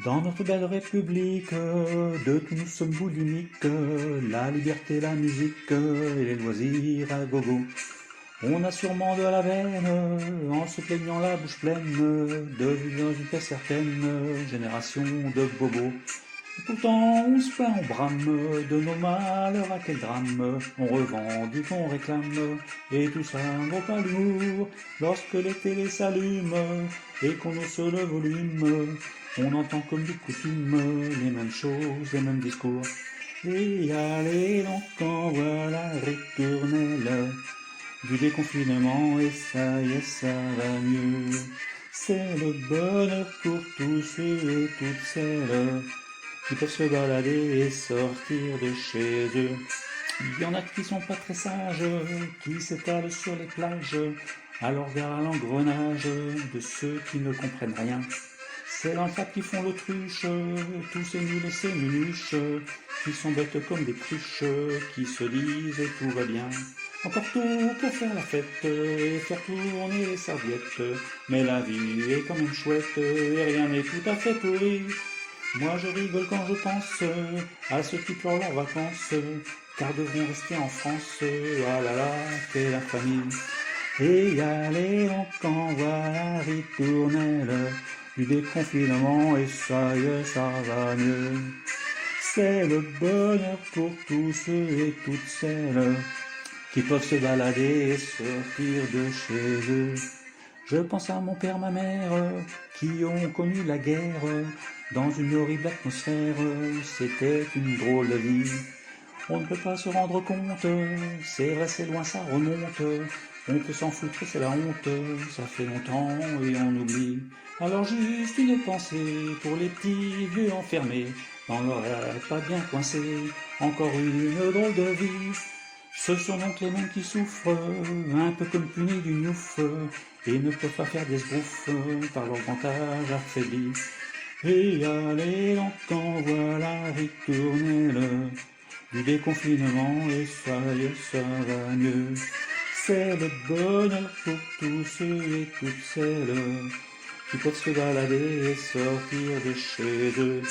Dans notre belle République, de tout nous sommes boulimiques, la liberté, la musique et les loisirs à gogo. On a sûrement de la veine, en se plaignant la bouche pleine, de vivre dans une paix certaine, génération de bobos. Et pourtant on se plaint, on brame, de nos malheurs à quel drame, on revendique, on réclame, et tout ça ne vaut pas l'humour, lorsque les télés s'allument, et qu'on hausse le volume, on entend comme de coutume, les mêmes choses, les mêmes discours. Et allez donc, en voilà ritournelle, du déconfinement, et ça y est, ça va mieux. C'est le bonheur pour tous ceux et toutes celles qui peuvent se balader et sortir de chez eux. Il y en a qui sont pas très sages, qui s'étalent sur les plages, à leur regard à l'engrenage de ceux qui ne comprennent rien. C'est dans le cap qui font l'autruche, tous ces nuls et ces nunuches, qui sont bêtes comme des cruches, qui se disent tout va bien. Encore tout pour faire la fête et faire tourner les serviettes, mais la vie est quand même chouette et rien n'est tout à fait pourri. Moi je rigole quand je pense à ceux qui pleurent leurs vacances, car devront rester en France, ah là là, quelle famille. Et allez donc, en voilà ritournelle, du déconfinement, et ça y est, ça va mieux. C'est le bonheur pour tous ceux et toutes celles qui peuvent se balader et sortir de chez eux. Je pense à mon père, ma mère, qui ont connu la guerre, dans une horrible atmosphère, c'était une drôle de vie. On ne peut pas se rendre compte, c'est vrai, c'est loin, ça remonte, on peut s'en foutre, c'est la honte, ça fait longtemps et on oublie. Alors juste une pensée pour les petits vieux enfermés, dans leur pas bien coincés, encore une drôle de vie. Ce sont donc les mêmes qui souffrent, un peu comme punis du gnouf, et ne peuvent pas faire des sbrouffes par leur grand âge affaibli. Et allez donc, en voilà ritournelle, du déconfinement, et ça y est, ça va mieux. C'est le bonheur pour tous ceux et toutes celles qui peuvent se balader et sortir de chez eux.